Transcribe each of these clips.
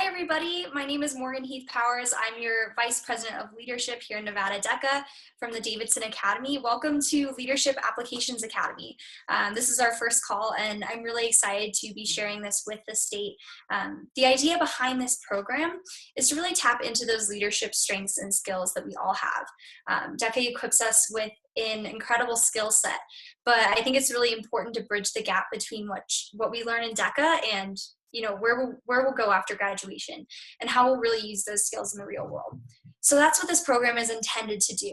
Hi everybody, my name is Morgan Heath-Powers. I'm your Vice President of Leadership here in Nevada DECA from the Davidson Academy. Welcome to Leadership Applications Academy. This is our first call and I'm really excited to be sharing this with the state. The idea behind this program is to really tap into those leadership strengths and skills that we all have. DECA equips us with an incredible skill set, but I think it's really important to bridge the gap between what we learn in DECA and where we'll go after graduation and how we'll really use those skills in the real world. So that's what this program is intended to do.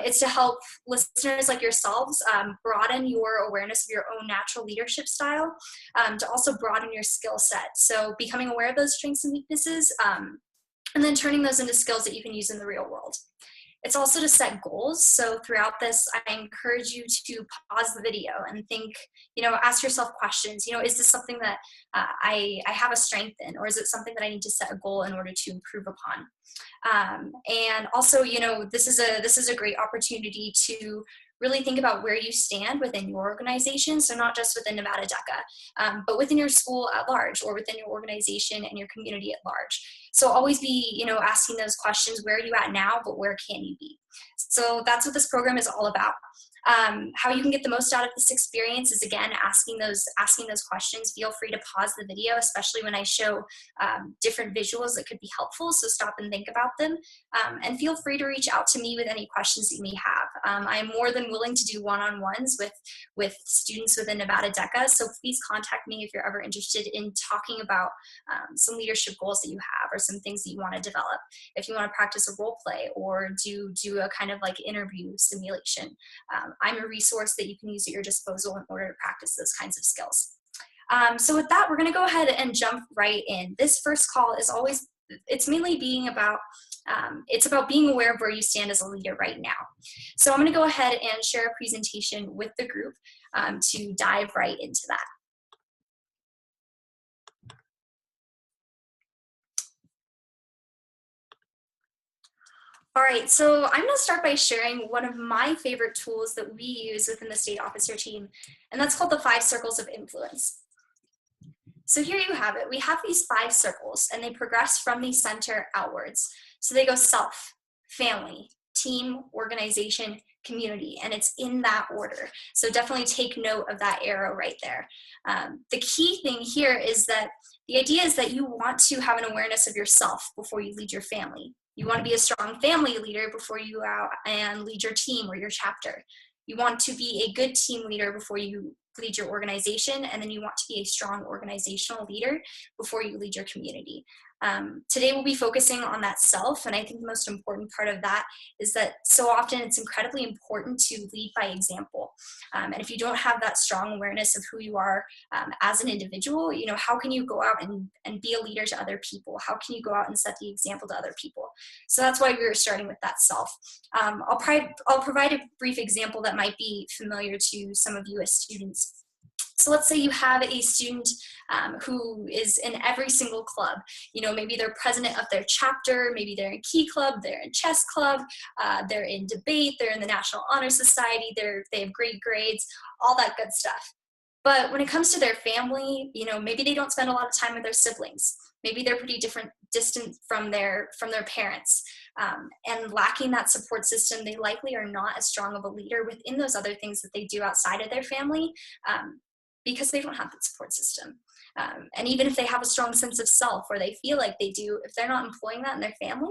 It's to help listeners like yourselves broaden your awareness of your own natural leadership style, to also broaden your skill set. So becoming aware of those strengths and weaknesses, and then turning those into skills that you can use in the real world. It's also to set goals. So throughout this, I encourage you to pause the video and think, ask yourself questions. Is this something that I have a strength in, or is it something that I need to set a goal in order to improve upon? And also, this is a great opportunity to really think about where you stand within your organization. So not just within Nevada DECA, but within your school at large or within your organization and your community at large. So always be, asking those questions, where are you at now, but where can you be? So that's what this program is all about. How you can get the most out of this experience is, again, asking those questions. Feel free to pause the video, especially when I show different visuals that could be helpful, so stop and think about them. And feel free to reach out to me with any questions that you may have. I am more than willing to do one-on-ones with students within Nevada DECA, so please contact me if you're ever interested in talking about some leadership goals that you have or some things that you want to develop. If you want to practice a role play or do a kind of like interview simulation, I'm a resource that you can use at your disposal in order to practice those kinds of skills. So with that, we're going to go ahead and jump right in. This first call is it's mainly being about, it's about being aware of where you stand as a leader right now. So I'm going to go ahead and share a presentation with the group to dive right into that. All right, so I'm going to start by sharing one of my favorite tools that we use within the state officer team, and that's called the 5 circles of influence. So here you have it. We have these 5 circles, and they progress from the center outwards. So they go self, family, team, organization, community, and it's in that order. So definitely take note of that arrow right there. The key thing here is that the idea is that you want to have an awareness of yourself before you lead your family. You want to be a strong family leader before you go out and lead your team or your chapter. You want to be a good team leader before you lead your organization, and then you want to be a strong organizational leader before you lead your community. Today we'll be focusing on that self, and I think the most important part of that is that so often it's incredibly important to lead by example. And if you don't have that strong awareness of who you are as an individual, how can you go out and be a leader to other people? How can you go out and set the example to other people? So that's why we were starting with that self. I'll provide a brief example that might be familiar to some of you as students. So let's say you have a student who is in every single club. Maybe they're president of their chapter, maybe they're in Key Club, they're in chess club, they're in debate, they're in the National Honor Society, they have great grades, all that good stuff. But when it comes to their family, maybe they don't spend a lot of time with their siblings. Maybe they're pretty distant from their parents. And lacking that support system, they likely are not as strong of a leader within those other things that they do outside of their family, because they don't have that support system. And even if they have a strong sense of self, or they feel like they do, if they're not employing that in their family,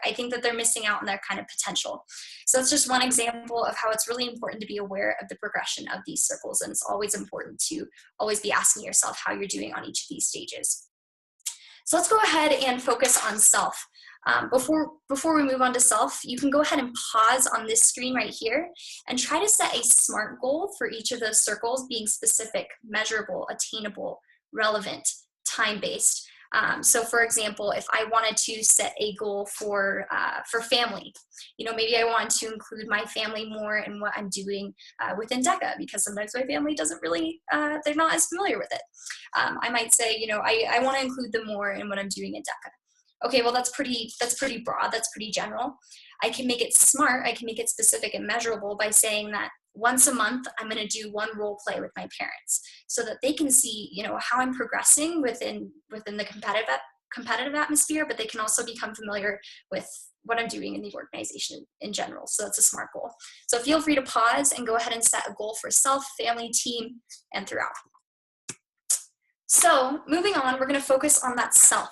I think that they're missing out on their kind of potential. So that's just one example of how it's really important to be aware of the progression of these circles. And it's always important to always be asking yourself how you're doing on each of these stages. So let's go ahead and focus on self. Before we move on to self, you can go ahead and pause on this screen right here and try to set a SMART goal for each of those circles, being specific, measurable, attainable, relevant, time-based. So for example, if I wanted to set a goal for family, maybe I want to include my family more in what I'm doing within DECA, because sometimes my family doesn't really, they're not as familiar with it. I might say, I want to include them more in what I'm doing in DECA. Okay, well that's pretty broad, that's pretty general. I can make it SMART, I can make it specific and measurable by saying that once a month, I'm going to do one role play with my parents so that they can see, how I'm progressing within the competitive atmosphere, but they can also become familiar with what I'm doing in the organization in general. So that's a SMART goal. So feel free to pause and go ahead and set a goal for self, family, team, and throughout. So moving on, we're going to focus on that self.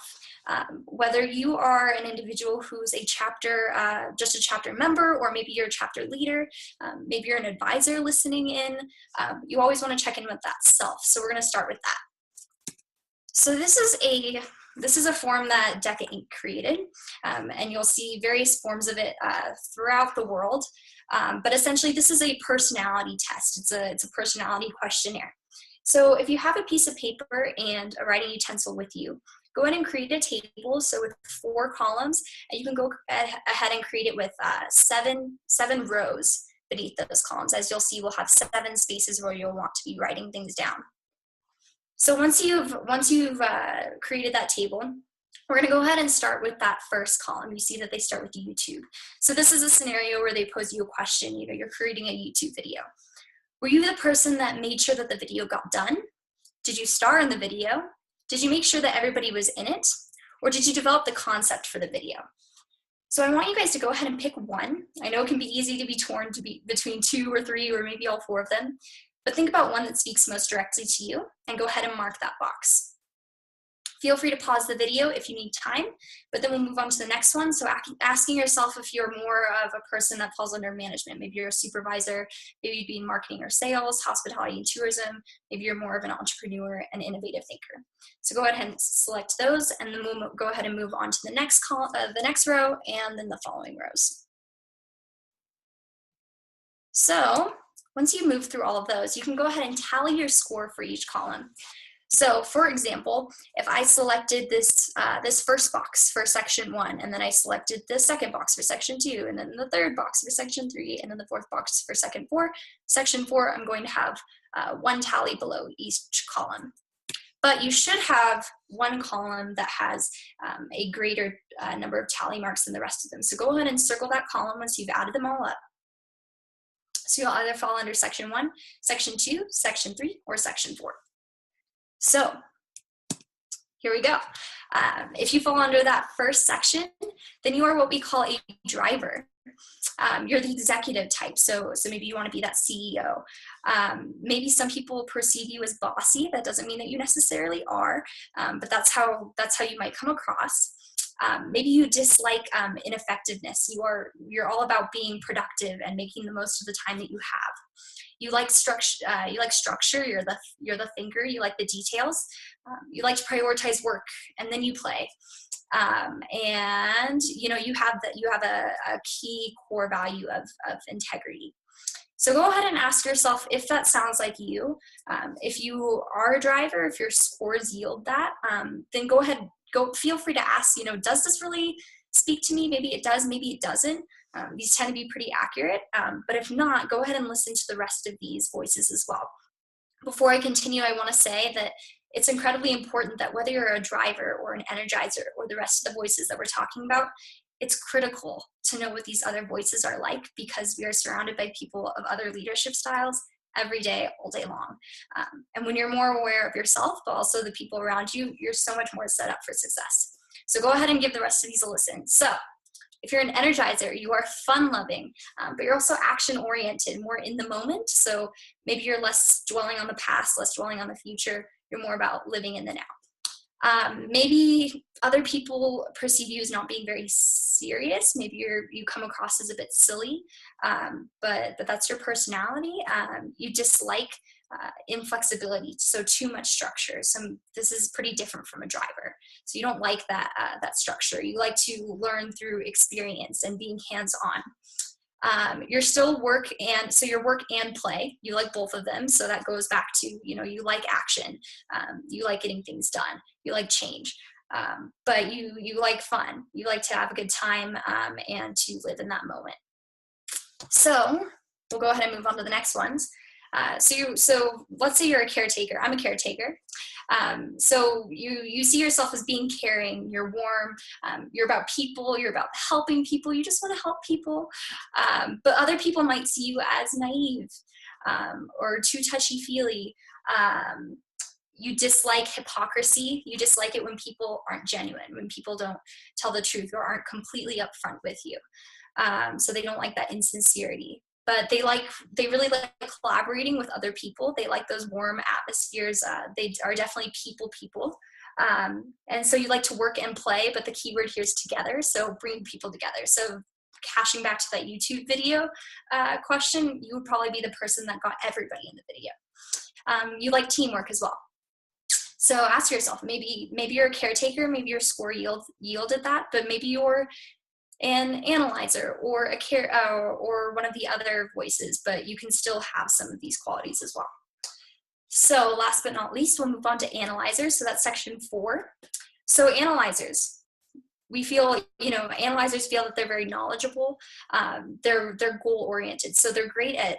Whether you are an individual who's a chapter, just a chapter member, or maybe you're a chapter leader, maybe you're an advisor listening in, you always want to check in with that self. So we're going to start with that. So this is a form that DECA Inc. created, and you'll see various forms of it throughout the world. But essentially, this is a personality test. It's a personality questionnaire. So if you have a piece of paper and a writing utensil with you, go ahead and create a table, so with 4 columns, and you can go ahead and create it with seven rows beneath those columns. As you'll see, we'll have 7 spaces where you'll want to be writing things down. So once you've created that table, we're going to go ahead and start with that first column. You see that they start with YouTube. So this is a scenario where they pose you a question. You're creating a YouTube video. Were you the person that made sure that the video got done? Did you star in the video? Did you make sure that everybody was in it? Or did you develop the concept for the video? So I want you guys to go ahead and pick one. I know it can be easy to be torn between 2 or 3 or maybe all 4 of them, but think about one that speaks most directly to you and go ahead and mark that box. Feel free to pause the video if you need time, but then we'll move on to the next one. So asking yourself if you're more of a person that falls under management. Maybe you're a supervisor, maybe you'd be in marketing or sales, hospitality and tourism. Maybe you're more of an entrepreneur and innovative thinker. So go ahead and select those, and then we'll go ahead and move on to the next row and then the following rows. So once you move through all of those, you can go ahead and tally your score for each column. So for example, if I selected this first box for section 1, and then I selected the second box for section 2, and then the third box for section 3, and then the fourth box for section 4, I'm going to have 1 tally below each column. But you should have one column that has a greater number of tally marks than the rest of them. So go ahead and circle that column once you've added them all up. So you'll either fall under section 1, section 2, section 3, or section 4. So here we go. If you fall under that first section, then you are what we call a driver. You're the executive type, so maybe you want to be that CEO. Maybe some people perceive you as bossy. That doesn't mean that you necessarily are, but that's how you might come across. Maybe you dislike ineffectiveness. You're all about being productive and making the most of the time that you have. You like structure. You're the thinker. You like the details. You like to prioritize work, and then you play. And you have a key core value of integrity. So go ahead and ask yourself if that sounds like you. If you are a driver, if your scores yield that, then feel free to ask, does this really speak to me? Maybe it does, maybe it doesn't. These tend to be pretty accurate, but if not, go ahead and listen to the rest of these voices as well. Before I continue, I want to say that it's incredibly important that whether you're a driver or an energizer or the rest of the voices that we're talking about, it's critical to know what these other voices are like, because we are surrounded by people of other leadership styles every day, all day long. And when you're more aware of yourself, but also the people around you, you're so much more set up for success. So go ahead and give the rest of these a listen. So if you're an energizer, you are fun-loving, but you're also action-oriented, more in the moment. So maybe you're less dwelling on the past, less dwelling on the future. You're more about living in the now. Maybe other people perceive you as not being very serious. Maybe you come across as a bit silly, but that's your personality. You dislike inflexibility, so too much structure. This is pretty different from a driver. So you don't like that structure. You like to learn through experience and being hands-on. You're still work and play. You like both of them. So that goes back to, you like action. You like getting things done. You like change. But you like fun. You like to have a good time and to live in that moment. So we'll go ahead and move on to the next ones. So let's say you're a caretaker. I'm a caretaker. So you see yourself as being caring. You're warm. You're about people. You're about helping people. You just want to help people. But other people might see you as naive. or too touchy-feely. You dislike hypocrisy. You dislike it when people aren't genuine, when people don't tell the truth or aren't completely upfront with you. So they don't like that insincerity. But they really like collaborating with other people. They like those warm atmospheres. They are definitely people. And so you like to work and play, but the key word here is together. So bring people together. So cashing back to that YouTube video question, you would probably be the person that got everybody in the video. You like teamwork as well. So ask yourself, maybe you're a caretaker, maybe your score yielded that, but maybe you're an analyzer or or one of the other voices, but you can still have some of these qualities as well. So last but not least, we'll move on to analyzers. So that's section 4. So analyzers. We feel, analyzers feel that they're very knowledgeable. They're goal oriented, so they're great at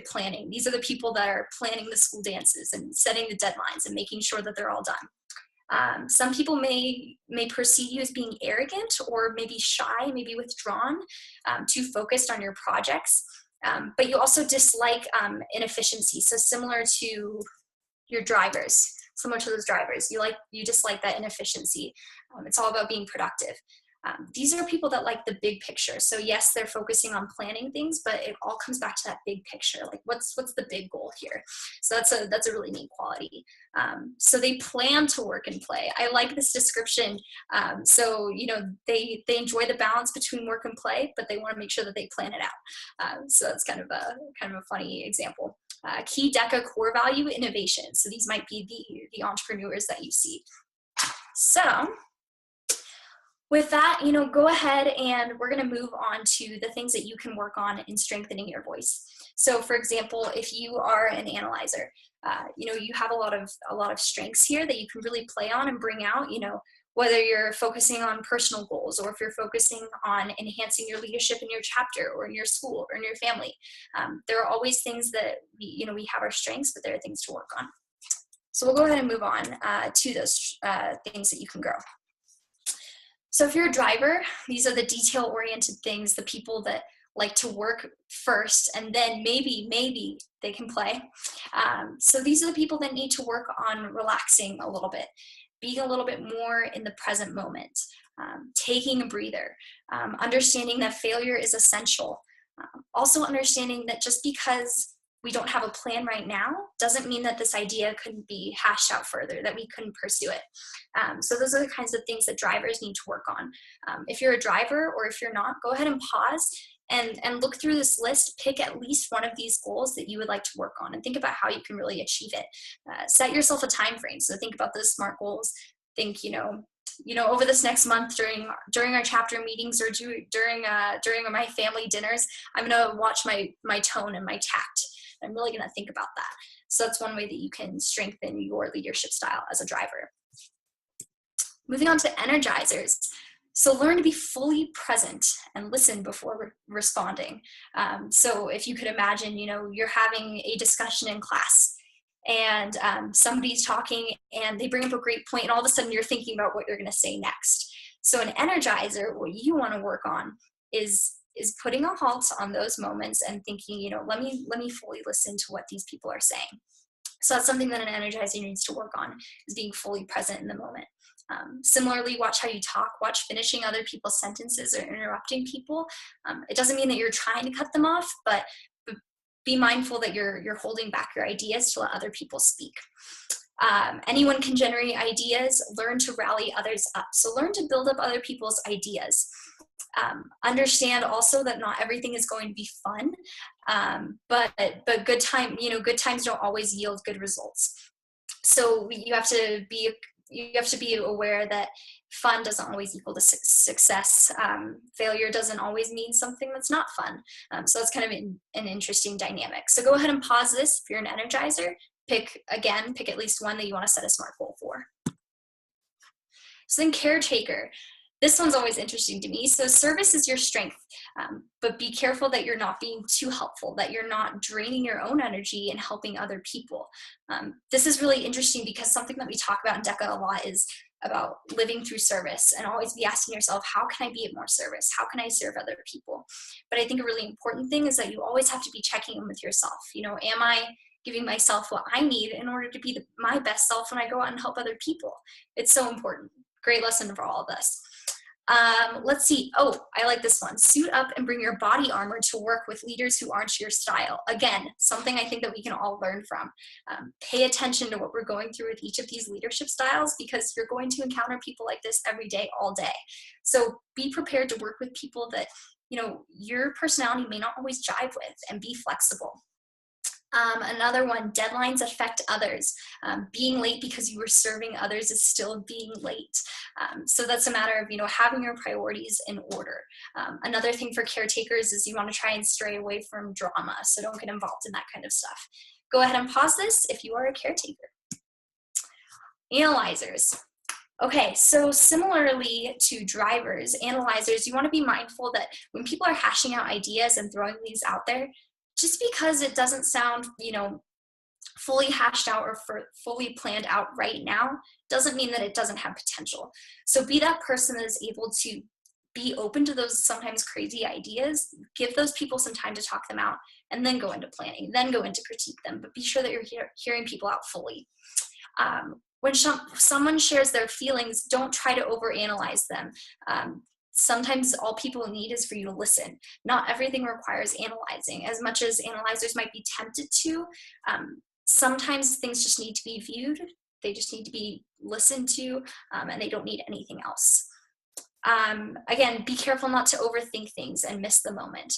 planning. These are the people that are planning the school dances and setting the deadlines and making sure that they're all done. Some people may perceive you as being arrogant or maybe shy, maybe withdrawn, too focused on your projects. But you also dislike inefficiency. So similar to your drivers. Similar to those drivers, you dislike that inefficiency. It's all about being productive. These are people that like the big picture. So yes, they're focusing on planning things, but it all comes back to that big picture. Like what's the big goal here? So that's a really neat quality. So they plan to work and play. I like this description. So they enjoy the balance between work and play, but they want to make sure that they plan it out. So that's kind of a funny example. Key DECA core value, innovation. So these might be the entrepreneurs that you see. So with that, go ahead and we're going to move on to the things that you can work on in strengthening your voice. So for example, if you are an analyzer, you have a lot of strengths here that you can really play on and bring out, whether you're focusing on personal goals or if you're focusing on enhancing your leadership in your chapter or in your school or in your family. There are always things that we have our strengths, but there are things to work on. So we'll go ahead and move on to those things that you can grow. So if you're a driver, these are the detail-oriented things, the people that like to work first, and then maybe they can play. So these are the people that need to work on relaxing a little bit, being a little bit more in the present moment, taking a breather, understanding that failure is essential. Also understanding that just because we don't have a plan right now doesn't mean that this idea couldn't be hashed out further, that we couldn't pursue it. So those are the kinds of things that drivers need to work on. If you're a driver or if you're not, go ahead and pause and look through this list, pick at least one of these goals that you would like to work on and think about how you can really achieve it. Set yourself a time frame. So think about those SMART goals. Think, over this next month during our chapter meetings or during my family dinners, I'm going to watch my tone and my tact. I'm really going to think about that. So that's one way that you can strengthen your leadership style as a driver. Moving on to energizers. So learn to be fully present and listen before responding. So if you could imagine, you're having a discussion in class and somebody's talking and they bring up a great point and all of a sudden you're thinking about what you're going to say next. So an energizer, what you want to work on is putting a halt on those moments and thinking, let me fully listen to what these people are saying. So that's something that an energizer needs to work on, is being fully present in the moment. Similarly, watch how you talk, watch finishing other people's sentences or interrupting people. It doesn't mean that you're trying to cut them off, but be mindful that you're holding back your ideas to let other people speak. Anyone can generate ideas. Learn to rally others up. So learn to build up other people's ideas. Understand also that not everything is going to be fun, but good times don't always yield good results. So you have to be aware that fun doesn't always equal to success. Failure doesn't always mean something that's not fun. So that's kind of an interesting dynamic. So go ahead and pause this. If you're an energizer, pick at least one that you want to set a SMART goal for. So then caretaker. This one's always interesting to me. So service is your strength, but be careful that you're not being too helpful, that you're not draining your own energy and helping other people. This is really interesting because something that we talk about in DECA a lot is about living through service, and always be asking yourself, how can I be of more service? How can I serve other people? But I think a really important thing is that you always have to be checking in with yourself. You know, am I giving myself what I need in order to be my best self when I go out and help other people? It's so important. Great lesson for all of us. Let's see. Oh, I like this one. Suit up and bring your body armor to work with leaders who aren't your style. Again, something I think that we can all learn from. Pay attention to what we're going through with each of these leadership styles, because you're going to encounter people like this every day, all day. So be prepared to work with people that, you know, your personality may not always jive with, and be flexible. Another one, deadlines affect others. Being late because you were serving others is still being late. So that's a matter of, you know, having your priorities in order. Another thing for caretakers is you want to try and stray away from drama, so don't get involved in that kind of stuff. Go ahead and pause this if you are a caretaker. Analyzers. Okay, so similarly to drivers, analyzers, you want to be mindful that when people are hashing out ideas and throwing these out there, just because it doesn't sound, you know, fully hashed out or fully planned out right now, doesn't mean that it doesn't have potential. So be that person that is able to be open to those sometimes crazy ideas, give those people some time to talk them out, and then go into planning, then go into critique them, but be sure that you're hearing people out fully. When someone shares their feelings, don't try to overanalyze them. Sometimes all people need is for you to listen. Not everything requires analyzing. As much as analyzers might be tempted to, sometimes things just need to be viewed. They just need to be listened to, and they don't need anything else. Again, be careful not to overthink things and miss the moment.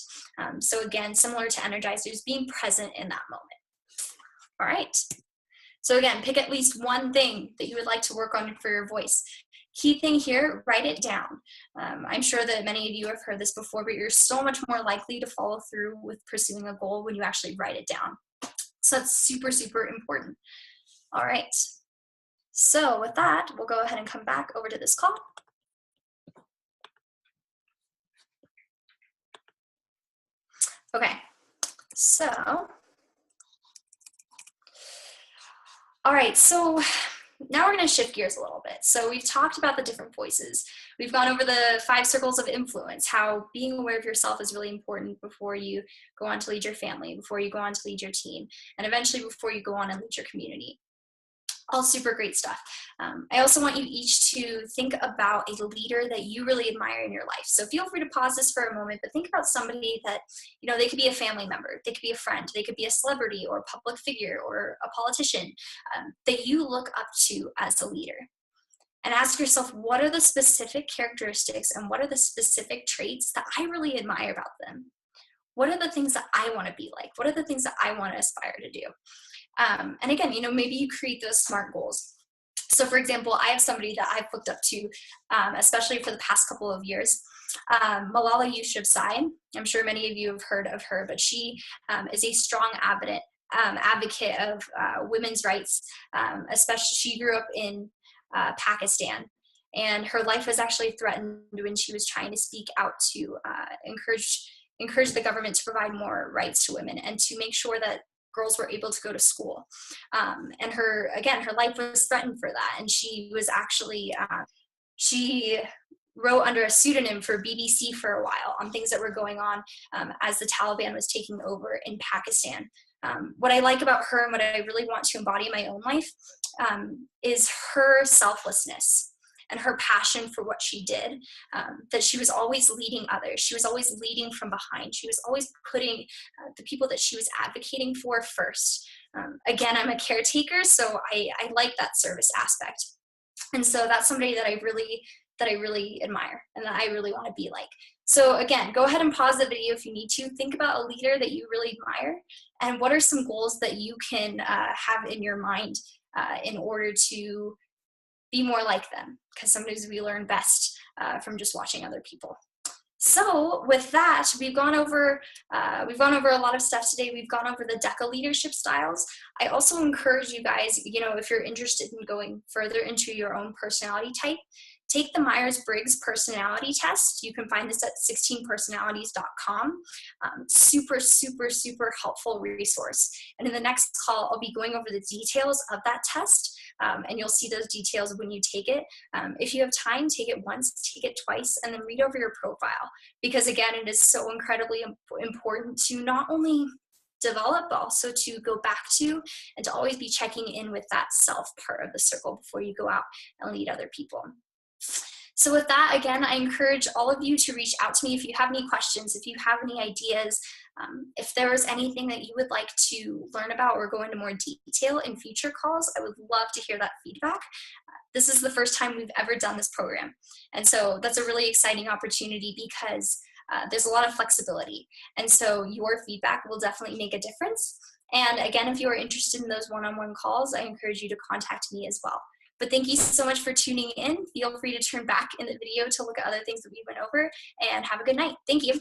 So again, similar to energizers, being present in that moment. All right. So again, pick at least one thing that you would like to work on for your voice. Key thing here, write it down. I'm sure that many of you have heard this before, but you're so much more likely to follow through with pursuing a goal when you actually write it down. So that's super, super important. All right. So with that, we'll go ahead and come back over to this call. Okay, so, all right, so now we're going to shift gears a little bit. So we've talked about the different voices. We've gone over the 5 circles of influence, how being aware of yourself is really important before you go on to lead your family, before you go on to lead your team, and eventually before you go on and lead your community. All super great stuff. I also want you each to think about a leader that you really admire in your life. So feel free to pause this for a moment, but think about somebody that, you know, they could be a family member, they could be a friend, they could be a celebrity or a public figure or a politician that you look up to as a leader. And ask yourself, what are the specific characteristics and what are the specific traits that I really admire about them? What are the things that I want to be like? What are the things that I want to aspire to do? And again, you know, maybe you create those SMART goals. So for example, I have somebody that I've looked up to, especially for the past couple of years, Malala Yousafzai. I'm sure many of you have heard of her, but she is a strong advocate of women's rights. Especially, she grew up in Pakistan, and her life was actually threatened when she was trying to speak out to encourage the government to provide more rights to women and to make sure that girls were able to go to school. And her life was threatened for that. And she was actually, she wrote under a pseudonym for BBC for a while on things that were going on as the Taliban was taking over in Pakistan. What I like about her and what I really want to embody in my own life is her selflessness and her passion for what she did, that she was always leading others. She was always leading from behind. She was always putting the people that she was advocating for first. Again, I'm a caretaker, so I like that service aspect. And so that's somebody that I really admire and that I really want to be like. So again, go ahead and pause the video if you need to. Think about a leader that you really admire and what are some goals that you can have in your mind in order to be more like them, because sometimes we learn best from just watching other people. So with that, we've gone over a lot of stuff today. We've gone over the DECA leadership styles. I also encourage you guys, you know, if you're interested in going further into your own personality type, take the Myers-Briggs personality test. You can find this at 16personalities.com. Super, super, super helpful resource. And in the next call, I'll be going over the details of that test. and you'll see those details when you take it. If you have time, take it once, take it twice, and then read over your profile, because again, it is so incredibly important to not only develop, but also to go back to, and to always be checking in with that self part of the circle before you go out and lead other people. So with that, again, I encourage all of you to reach out to me if you have any questions, if you have any ideas, if there was anything that you would like to learn about or go into more detail in future calls. I would love to hear that feedback. This is the first time we've ever done this program. And so that's a really exciting opportunity, because there's a lot of flexibility. And so your feedback will definitely make a difference. And again, if you are interested in those one-on-one calls, I encourage you to contact me as well. But thank you so much for tuning in. Feel free to turn back in the video to look at other things that we went over, and have a good night. Thank you.